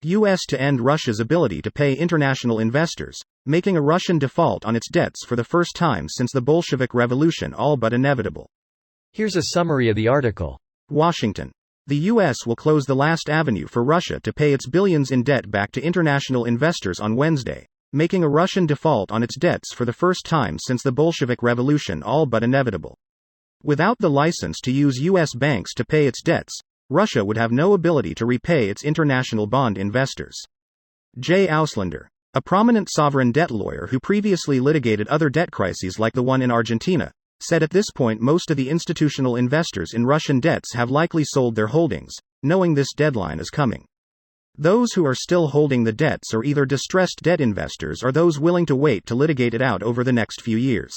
U.S. to end Russia's ability to pay international investors, making a Russian default on its debts for the first time since the Bolshevik Revolution all but inevitable. Here's a summary of the article. Washington. The U.S. will close the last avenue for Russia to pay its billions in debt back to international investors on Wednesday, making a Russian default on its debts for the first time since the Bolshevik Revolution all but inevitable. Without the license to use U.S. banks to pay its debts, Russia would have no ability to repay its international bond investors. Jay Auslander, a prominent sovereign debt lawyer who previously litigated other debt crises like the one in Argentina, said at this point most of the institutional investors in Russian debts have likely sold their holdings, knowing this deadline is coming. Those who are still holding the debts are either distressed debt investors or those willing to wait to litigate it out over the next few years.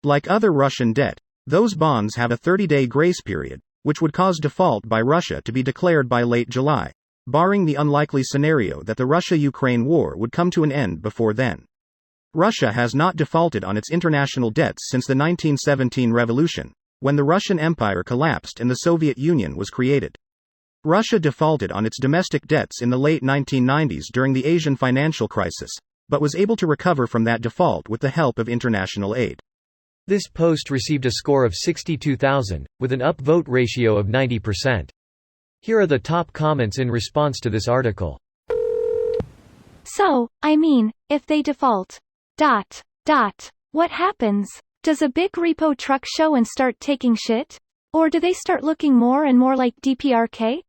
Like other Russian debt, those bonds have a 30-day grace period, which would cause default by Russia to be declared by late July, barring the unlikely scenario that the Russia-Ukraine war would come to an end before then. Russia has not defaulted on its international debts since the 1917 revolution, when the Russian Empire collapsed and the Soviet Union was created. Russia defaulted on its domestic debts in the late 1990s during the Asian financial crisis, but was able to recover from that default with the help of international aid. This post received a score of 62,000, with an upvote ratio of 90%. Here are the top comments in response to this article. So, if they default. What happens? Does a big repo truck show and start taking shit? Or do they start looking more and more like DPRK?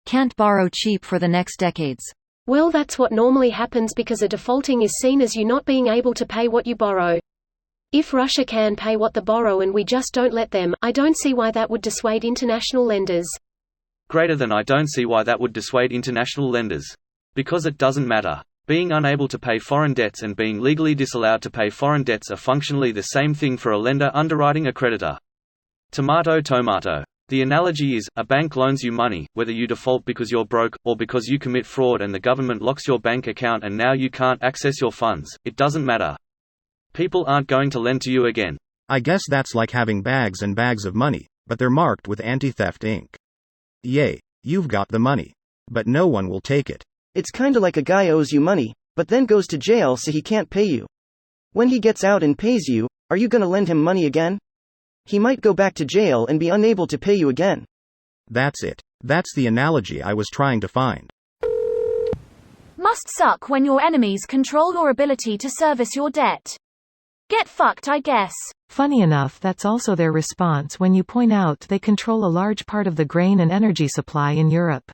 Can't borrow cheap for the next decades. Well, that's what normally happens because a defaulting is seen as you not being able to pay what you borrow. If Russia can pay what they borrow and we just don't let them, I don't see why that would dissuade international lenders. Greater than I don't see why that would dissuade international lenders. Because it doesn't matter. Being unable to pay foreign debts and being legally disallowed to pay foreign debts are functionally the same thing for a lender underwriting a creditor. Tomato tomato. The analogy is, a bank loans you money, whether you default because you're broke, or because you commit fraud and the government locks your bank account and now you can't access your funds, it doesn't matter. People aren't going to lend to you again. I guess that's like having bags and bags of money, but they're marked with anti-theft ink. Yay, you've got the money. But no one will take it. It's kinda like a guy owes you money, but then goes to jail so he can't pay you. When he gets out and pays you, are you gonna lend him money again? He might go back to jail and be unable to pay you again. That's it. That's the analogy I was trying to find. Must suck when your enemies control your ability to service your debt. Get fucked, I guess. Funny enough, that's also their response when you point out they control a large part of the grain and energy supply in Europe.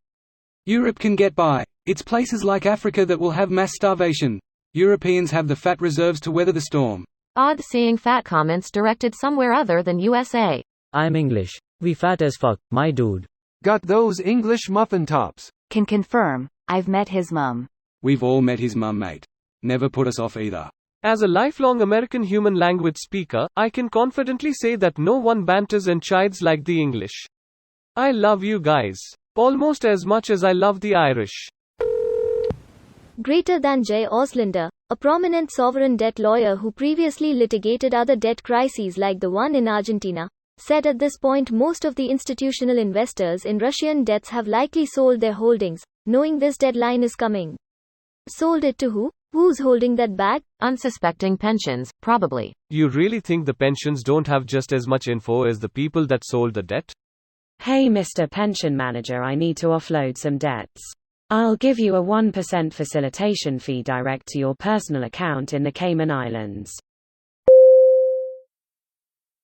Europe can get by. It's places like Africa that will have mass starvation. Europeans have the fat reserves to weather the storm. Odd seeing fat comments directed somewhere other than USA. I'm English. We fat as fuck, my dude. Got those English muffin tops. Can confirm, I've met his mum. We've all met his mum, mate. Never put us off either. As a lifelong American human language speaker, I can confidently say that no one banters and chides like the English. I love you guys. Almost as much as I love the Irish. Greater than Jay Auslander, a prominent sovereign debt lawyer who previously litigated other debt crises like the one in Argentina, said at this point most of the institutional investors in Russian debts have likely sold their holdings, knowing this deadline is coming. Sold it to who? Who's holding that bag? Unsuspecting pensions, probably. You really think the pensions don't have just as much info as the people that sold the debt? Hey Mr. Pension Manager, I need to offload some debts. I'll give you a 1% facilitation fee direct to your personal account in the Cayman Islands.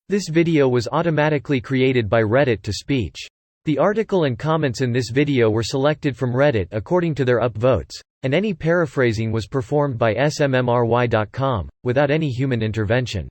This video was automatically created by Reddit to speech. The article and comments in this video were selected from Reddit according to their upvotes, and any paraphrasing was performed by smmry.com, without any human intervention.